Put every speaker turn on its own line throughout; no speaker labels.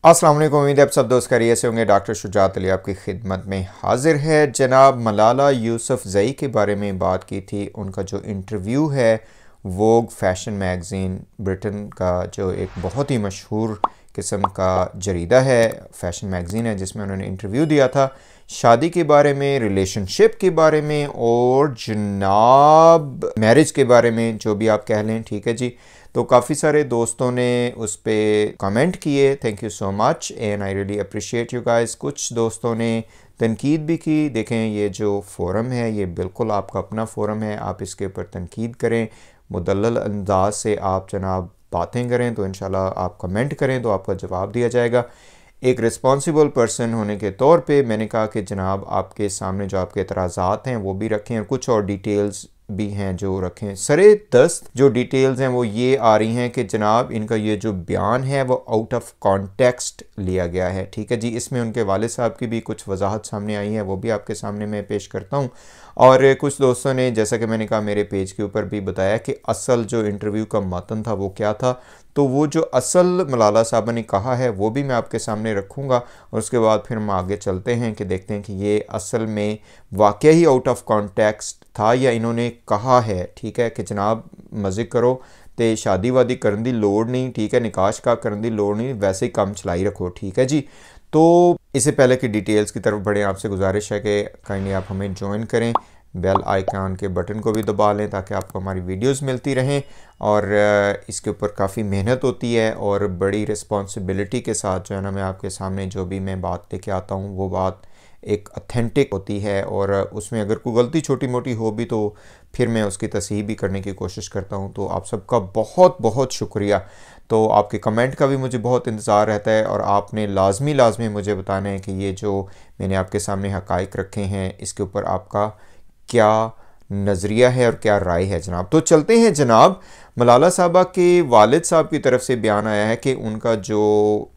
अस्सलाम वालेकुम। उम्मीद है आप सब दोस्त खैरियत से होंगे। डॉक्टर शुजात अली आपकी खिदमत में हाजिर है। जनाब मलाला यूसुफ़ज़ई के बारे में बात की थी। उनका जो इंटरव्यू है वोग फैशन मैगज़ीन ब्रिटेन का जो एक बहुत ही मशहूर किस्म का जरीदा है, फैशन मैगज़ीन है, जिसमें उन्होंने इंटरव्यू दिया था शादी के बारे में, रिलेशनशिप के बारे में और जनाब मैरिज के बारे में, जो भी आप कह लें। ठीक है जी। तो काफ़ी सारे दोस्तों ने उस पर कमेंट किए, thank you so much and I really appreciate you guys. कुछ दोस्तों ने तनकीद भी की। देखें, ये जो फ़ोरम है ये बिल्कुल आपका अपना फ़ोरम है, आप इसके ऊपर तनकीद करें, मुदल्लल अंदाज से आप जनाब बातें करें, तो इंशाल्लाह आप कमेंट करें तो आपका जवाब दिया जाएगा। एक रिस्पॉन्सिबल पर्सन होने के तौर पे मैंने कहा कि जनाब आपके सामने जो आपके एतराज़ात हैं वो भी रखें और कुछ और डिटेल्स भी हैं जो रखें। सरे दस्त जो डिटेल्स हैं वो ये आ रही हैं कि जनाब इनका ये जो बयान है वो आउट ऑफ कॉन्टेक्स्ट लिया गया है। ठीक है जी। इसमें उनके वालिद साहब की भी कुछ वजाहत सामने आई है, वो भी आपके सामने मैं पेश करता हूँ। और कुछ दोस्तों ने, जैसा कि मैंने कहा, मेरे पेज के ऊपर भी बताया कि असल जो इंटरव्यू का मतन था वो क्या था। तो वो जो असल मलाला साहबा ने कहा है वो भी मैं आपके सामने रखूँगा और उसके बाद फिर हम आगे चलते हैं कि देखते हैं कि ये असल में वाकई ही आउट ऑफ कॉन्टेक्स्ट था या इन्होंने कहा है। ठीक है कि जनाब मज़े करो तो शादी वादी करने की लोड़ नहीं, ठीक है, निकाश का करने की लोड़ नहीं, वैसे ही काम चलाई रखो। ठीक है जी। तो इससे पहले कि डिटेल्स की तरफ बढ़ें, आपसे गुजारिश है कि काइंडली आप हमें ज्वाइन करें, बेल आइकन के बटन को भी दबा लें ताकि आपको हमारी वीडियोस मिलती रहें। और इसके ऊपर काफ़ी मेहनत होती है और बड़ी रिस्पॉन्सिबिलिटी के साथ जो है ना, मैं आपके सामने जो भी मैं बात लेके आता हूँ वो बात एक ऑथेंटिक होती है और उसमें अगर कोई गलती छोटी मोटी हो भी तो फिर मैं उसकी तसहीह भी करने की कोशिश करता हूँ। तो आप सबका बहुत बहुत शुक्रिया। तो आपके कमेंट का भी मुझे बहुत इंतज़ार रहता है और आपने लाजमी मुझे बताना है कि ये जो मैंने आपके सामने हक़ाइक़ रखे हैं इसके ऊपर आपका क्या नज़रिया है और क्या राय है जनाब। तो चलते हैं जनाब। मलाला साहबा के वालिद साहब की तरफ से बयान आया है कि उनका जो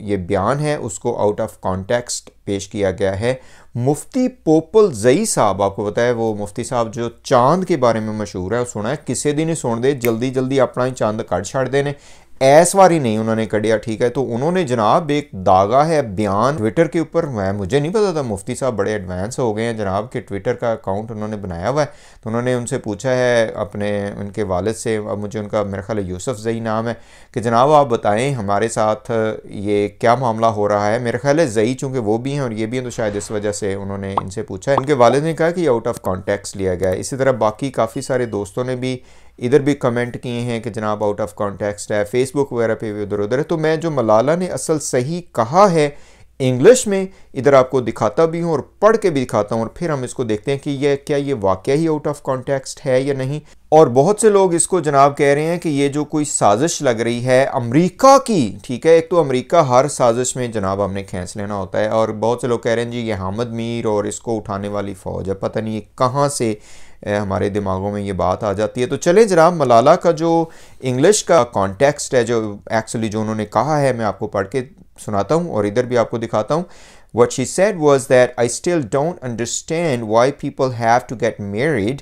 ये बयान है उसको आउट ऑफ कॉन्टेक्स्ट पेश किया गया है। मुफ्ती पोपल जई साहब, आपको पता है वो मुफ्ती साहब जो चांद के बारे में मशहूर है, सुना है किसी दिन ही सुन दे, जल्दी जल्दी अपना ही चांद कट छड़ देने, ऐस बारी नहीं उन्होंने कढ़िया। ठीक है। तो उन्होंने जनाब एक दागा है बयान ट्विटर के ऊपर, मुझे नहीं पता था मुफ्ती साहब बड़े एडवांस हो गए हैं जनाब के ट्विटर का अकाउंट उन्होंने बनाया हुआ है। तो उन्होंने उनसे पूछा है अपने उनके वालिद से, अब मुझे उनका मेरा ख्याल यूसुफ़ज़ई नाम है, कि जनाब आप बताएं हमारे साथ ये क्या मामला हो रहा है। मेरा ख्याल है ज़ई चूँकि वो भी हैं और ये भी हैं तो शायद इस वजह से उन्होंने इनसे पूछा है। उनके वालिद ने कहा कि आउट ऑफ कॉन्टेक्स्ट लिया गया है। इसी तरह बाकी काफ़ी सारे दोस्तों ने भी इधर भी कमेंट किए हैं कि जनाब आउट ऑफ कॉन्टेक्स्ट है, फेसबुक वगैरह पे भी उधर उधर है। तो मैं जो मलाला ने असल सही कहा है इंग्लिश में इधर आपको दिखाता भी हूँ और पढ़ के भी दिखाता हूँ और फिर हम इसको देखते हैं कि ये क्या ये वाकई ही आउट ऑफ कॉन्टेक्स्ट है या नहीं। और बहुत से लोग इसको जनाब कह रहे हैं कि ये जो कोई साजिश लग रही है अमेरिका की। ठीक है। एक तो अमेरिका हर साजिश में जनाब हमने खींच लेना होता है और बहुत से लोग कह रहे हैं जी ये हामिद मीर और इसको उठाने वाली फ़ौज है, पता नहीं कहाँ से हमारे दिमागों में ये बात आ जाती है। तो चले जनाब मलाला का जो इंग्लिश का कॉन्टेक्स्ट है, जो एक्चुअली जो उन्होंने कहा है, मैं आपको पढ़ के सुनाता हूँ और इधर भी आपको दिखाता हूँ। What she said was that I still don't understand why people have to get married.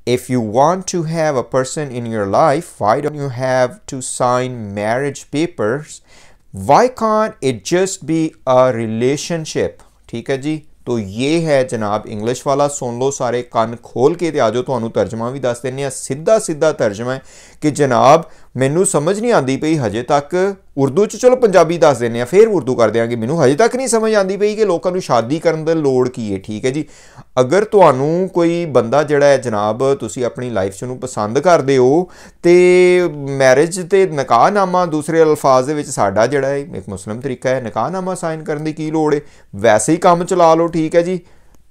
If you want to have a person in your life, why don't you have to sign marriage papers? Why can't it just be a relationship? ठीक है जी। तो ये है जनाब English वाला, सुन लो सारे कान खोल के, आ जाओ तो तर्जमा भी दस देने, सीधा सीधा तर्जमा है कि जनाब मैनू समझ नहीं आती पई हजे तक, उर्दू च चलो पंजाबी दस देने फिर उर्दू कर देंगे, मैनू हजे तक नहीं समझ आती पई कि लोगों को शादी करने की लोड़ की है। ठीक है जी। अगर तुहानू कोई बंदा जड़ा है जनाब तुसी अपनी लाइफ च पसंद करते हो तो मैरिज तो निकाहनामा दूसरे अल्फाज दे विच साडा जड़ा है एक मुस्लिम तरीका है, निकाहनामा साइन करने की लोड़ है, वैसे ही काम चला लो। ठीक है जी।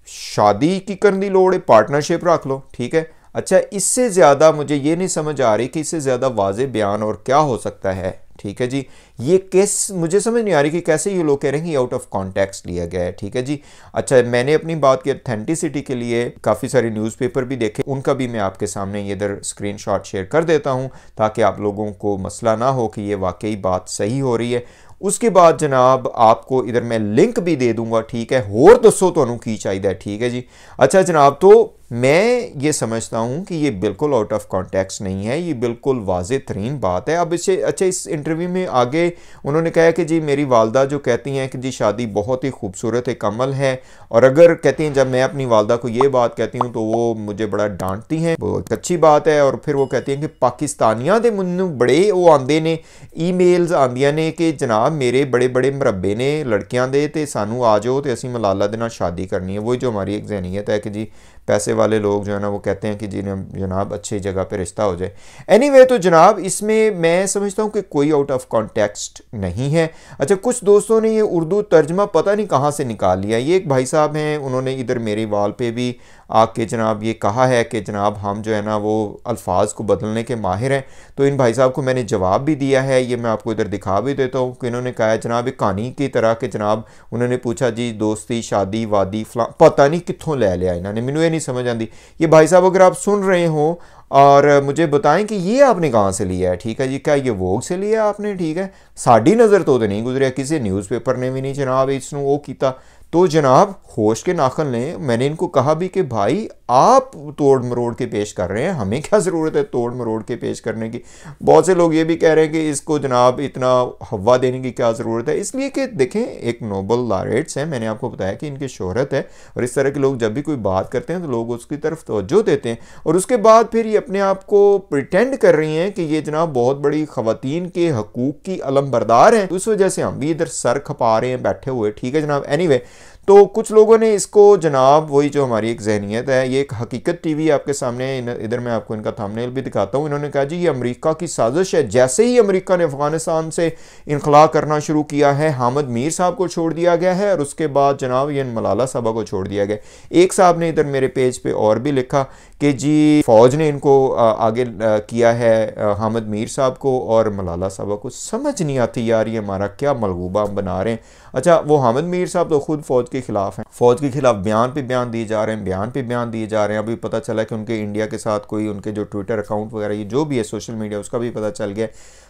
शादी की करने की लोड़ है, पार्टनरशिप रख लो। ठीक है। अच्छा, इससे ज़्यादा मुझे ये नहीं समझ आ रही कि इससे ज़्यादा वाज़े बयान और क्या हो सकता है। ठीक है जी। ये केस मुझे समझ नहीं आ रही कि कैसे ये लोग कह रहे हैं कि आउट ऑफ कॉन्टेक्स्ट लिया गया है। ठीक है जी। अच्छा, मैंने अपनी बात की ऑथेंटिसिटी के लिए काफ़ी सारे न्यूज़पेपर भी देखे, उनका भी मैं आपके सामने ये इधर स्क्रीनशॉट शेयर कर देता हूँ ताकि आप लोगों को मसला ना हो कि ये वाकई बात सही हो रही है। उसके बाद जनाब आपको इधर मैं लिंक भी दे दूंगा। ठीक है। होर दसो तुहानू की चाहिए। ठीक है जी। अच्छा जनाब, तो मैं ये समझता हूँ कि ये बिल्कुल आउट ऑफ कॉन्टेक्स्ट नहीं है, ये बिल्कुल वाज़ेह तरीन बात है। अब इसे अच्छा इस इंटरव्यू में आगे उन्होंने कहा कि जी मेरी वालदा जो कहती हैं कि जी शादी बहुत ही खूबसूरत एक अमल है, और अगर कहती हैं जब मैं अपनी वालदा को ये बात कहती हूँ तो वो मुझे बड़ा डांटती हैं, वो एक अच्छी बात है। और फिर वो कहती हैं कि पाकिस्तानियां दे मुन्नू बड़े वो आंदे ने ईमेल्स आंदियां ने कि जनाब मेरे बड़े बड़े मरब्बे ने लड़कियां दे ते सानू आ जाओ तो असी मलाला दे नाल शादी करनी है। वही जो हमारी एक जहनीत है कि जी पैसे वाले लोग जो है ना वो कहते हैं कि जी जनाब अच्छी जगह पे रिश्ता हो जाए। एनीवे तो जनाब इसमें मैं समझता हूँ कि कोई आउट ऑफ कॉन्टेक्स्ट नहीं है। अच्छा कुछ दोस्तों ने ये उर्दू तर्जमा पता नहीं कहाँ से निकाल लिया। ये एक भाई साहब हैं, उन्होंने इधर मेरे वाल पे भी आके जनाब ये कहा है कि जनाब हम जो है ना वो अल्फाज को बदलने के माहिर हैं। तो इन भाई साहब को मैंने जवाब भी दिया है, ये मैं आपको इधर दिखा भी देता हूँ कि इन्होंने कहा है जनाब एक कहानी की तरह कि जनाब उन्होंने पूछा जी दोस्ती शादी वादी फला पता नहीं कित्थों ले लिया इन्होंने, मैनू ये नहीं समझ आती। ये भाई साहब अगर आप सुन रहे हो और मुझे बताएं कि ये आपने कहाँ से लिया है, ठीक है जी, क्या ये वोग से लिया आपने, ठीक है, साड़ी नज़र तो नहीं गुजरिया, किसी न्यूज़पेपर ने भी नहीं जनाब इसनों वो किया। तो जनाब होश के नाखन ने मैंने इनको कहा भी कि भाई आप तोड़ मरोड़ के पेश कर रहे हैं, हमें क्या ज़रूरत है तोड़ मरोड़ के पेश करने की। बहुत से लोग ये भी कह रहे हैं कि इसको जनाब इतना हवा देने की क्या ज़रूरत है, इसलिए कि देखें एक नोबल लॉरेट्स हैं, मैंने आपको बताया कि इनकी शोहरत है और इस तरह के लोग जब भी कोई बात करते हैं तो लोग उसकी तरफ तवज्जो देते हैं और उसके बाद फिर ये अपने आप को प्रिटेंड कर रही हैं कि ये जनाब बहुत बड़ी ख़वातीन के हकूक़ की अलमबरदार हैं। उस वजह से हम भी इधर सर खपा रहे हैं बैठे हुए, ठीक है जनाब। एनीवे तो कुछ लोगों ने इसको जनाब वही जो हमारी एक जहनीत है, ये एक हकीकत टीवी आपके सामने इधर मैं आपको इनका थंबनेल भी दिखाता हूँ। इन्होंने कहा जी ये अमेरिका की साजिश है, जैसे ही अमेरिका ने अफगानिस्तान से इनखला करना शुरू किया है हामिद मीर साहब को छोड़ दिया गया है और उसके बाद जनाब ये मलाला साहबा को छोड़ दिया गया। एक साहब ने इधर मेरे पेज पे और भी लिखा कि जी फ़ौज ने इनको आगे किया है हामिद मीर साहब को और मलाला साहबा को। समझ नहीं आती यार ये हमारा क्या मलगूबा हम बना रहे हैं। अच्छा वो हामिद मीर साहब तो खुद फ़ौज के ख़िलाफ़ हैं, फ़ौज के ख़िलाफ़ बयान पे बयान दिए जा रहे हैं, बयान पे बयान दिए जा रहे हैं। अभी पता चला कि उनके इंडिया के साथ कोई उनके जो ट्विटर अकाउंट वगैरह ये जो भी है सोशल मीडिया उसका भी पता चल गया।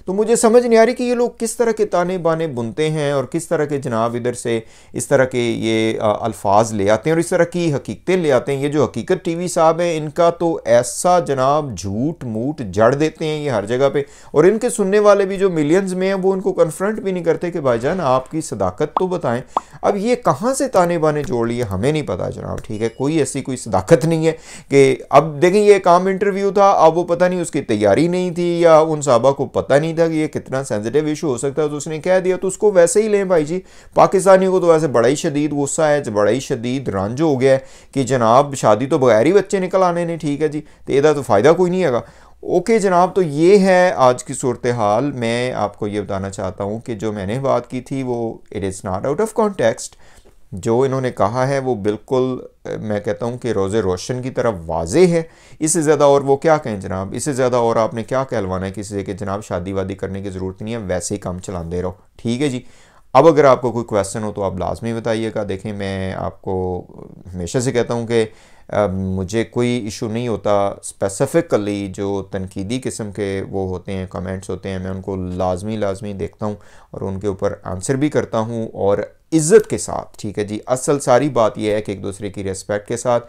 तो मुझे समझ नहीं आ रही कि ये लोग किस तरह के ताने बाने बुनते हैं और किस तरह के जनाब इधर से इस तरह के ये अल्फाज ले आते हैं और इस तरह की हकीकतें ले आते हैं। ये जो हकीकत टीवी साहब हैं इनका तो ऐसा जनाब झूठ मूठ जड़ देते हैं ये हर जगह पे, और इनके सुनने वाले भी जो मिलियंस में हैं वो उनको कन्फ्रंट भी नहीं करते कि भाईजान आपकी सदाकत तो बताएं। अब ये कहाँ से ताने बाने जोड़ लिए हमें नहीं पता जनाब, ठीक है, कोई ऐसी कोई सदाकत नहीं है कि अब देखें ये एक आम इंटरव्यू था, अब वो पता नहीं उसकी तैयारी नहीं थी या उन साहबा को पता नहीं था कि ये कितना सेंसिटिव इशू हो सकता है तो उसने कह दिया, तो उसको वैसे ही लें भाई जी। पाकिस्तानियों को तो वैसे बड़ा ही शदीद गुस्सा है, बड़ा ही शदीद रंज हो गया है कि जनाब शादी तो बगैर ही बच्चे निकल आने ने, ठीक है जी, तो ਇਹਦਾ तो फ़ायदा कोई नहीं है। ओके जनाब, तो ये है आज की सूरत हाल। मैं आपको ये बताना चाहता हूँ कि जो मैंने बात की थी वो it is not out of context. जो इन्होंने कहा है वो बिल्कुल मैं कहता हूँ कि रोज़े रोशन की तरफ वाजे है। इससे ज़्यादा और वो क्या कहें जनाब, इससे ज़्यादा और आपने क्या कहलवाना है किसी से कि जनाब शादी वादी करने की ज़रूरत नहीं है, वैसे ही काम चलाते रहो, ठीक है जी। अब अगर आपको कोई क्वेश्चन हो तो आप लाजमी बताइएगा। देखें मैं आपको हमेशा से कहता हूँ कि मुझे कोई इशू नहीं होता, स्पेसिफ़िकली जो तनकीदी किस्म के वो होते हैं कमेंट्स होते हैं मैं उनको लाजमी देखता हूँ और उनके ऊपर आंसर भी करता हूँ और इज़्ज़त के साथ, ठीक है जी। असल सारी बात यह है कि एक दूसरे की रिस्पेक्ट के साथ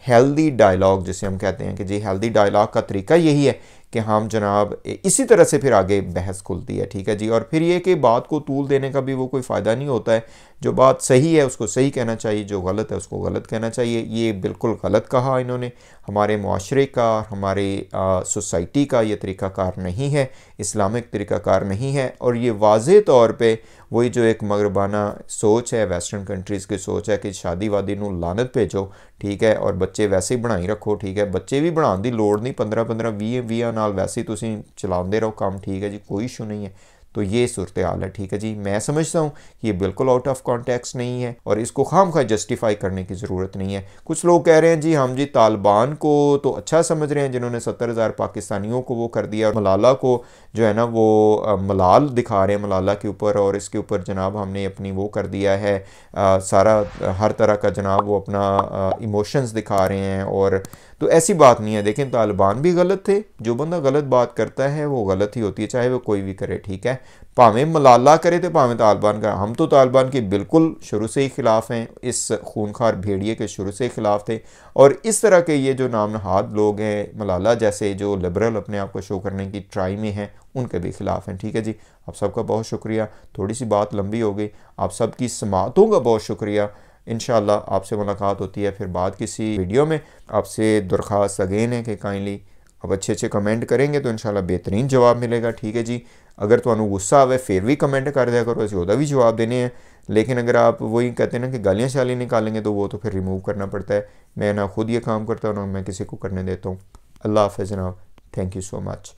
हेल्दी डायलॉग जिसे हम कहते हैं कि जी हेल्दी डायलॉग का तरीका यही है कि हम जनाब इसी तरह से फिर आगे बहस खुलती है, ठीक है जी। और फिर ये कि बात को तूल देने का भी वो कोई फ़ायदा नहीं होता है। जो बात सही है उसको सही कहना चाहिए, जो गलत है उसको गलत कहना चाहिए। ये बिल्कुल गलत कहा इन्होंने, हमारे मुआशरे का हमारे सोसाइटी का ये तरीक़ाकार नहीं है, इस्लामिक तरीक़ाकार नहीं है। और ये वाज़े तौर पे वही जो एक मगरबाना सोच है, वेस्टर्न कंट्रीज़ की सोच है कि शादी वादी नूं लानत भेजो, ठीक है, और बच्चे वैसे ही बनाई रखो, ठीक है, बच्चे भी बनाने की लोड़ नहीं, 15-15 20 नाल वैसे ही तुसीं चलाते रहो काम, ठीक है जी, कोई इशू नहीं है। तो ये सूरत हाल है, ठीक है जी। मैं समझता हूँ कि ये बिल्कुल आउट ऑफ कॉन्टेक्स्ट नहीं है और इसको खामखा जस्टिफाई करने की ज़रूरत नहीं है। कुछ लोग कह रहे हैं जी हम जी तालिबान को तो अच्छा समझ रहे हैं जिन्होंने 70,000 पाकिस्तानियों को वो कर दिया और मलाला को जो है ना वो मलाल दिखा रहे हैं मलाला के ऊपर, और इसके ऊपर जनाब हमने अपनी वो कर दिया है, सारा हर तरह का जनाब वो अपना इमोशंस दिखा रहे हैं। और 70,000 पाकिस्तानियों को जो है ना वो मलाला दिखा रहे हैं मलाला के ऊपर, और इसके ऊपर जनाब हमने अपनी वो कर दिया है, सारा हर तरह का जनाब वो अपना इमोशंस दिखा रहे हैं। और 70,000 पाकिस्तानियों को जो है ना वो मलाला दिखा रहे हैं मलाला के ऊपर, और इसके ऊपर जनाब हमने अपनी वो कर दिया है, सारा हर तरह का जनाब वो अपना इमोशंस दिखा रहे हैं। और तो ऐसी बात नहीं है। देखें तालिबान भी गलत थे, जो बंदा गलत बात करता है वो गलत ही होती है, चाहे वो कोई भी करे, ठीक है। भावें मलाला करे तो भावें तालिबान का, हम तो तालिबान के बिल्कुल शुरू से ही खिलाफ हैं, इस खूनखार भेड़िए के शुरू से ही खिलाफ थे। और इस तरह के ये जो नाम नहाद लोग हैं, मलाला जैसे जो लिबरल अपने आप को शो करने की ट्राई में हैं, उनके भी खिलाफ हैं, ठीक है जी। आप सबका बहुत शुक्रिया, थोड़ी सी बात लंबी हो गई, आप सबकी समातों का बहुत शुक्रिया। इंशाल्लाह आपसे मुलाकात होती है फिर बाद किसी वीडियो में। आपसे दरख्वास्त अगेन है कि काइंडली आप अच्छे अच्छे कमेंट करेंगे तो इंशाल्लाह बेहतरीन जवाब मिलेगा, ठीक है जी। अगर तुहानू गुस्सा आवे फिर भी कमेंट कर दिया करो, असी ओदा भी जवाब देने हैं। लेकिन अगर आप वही कहते हैं ना कि गालियाँ शाली निकालेंगे तो वो तो फिर रिमूव करना पड़ता है। मैं ना खुद ये काम करता हूँ ना मैं किसी को करने देता हूँ। अल्लाह हाफ़िज़ जनाब, थैंक यू सो मच।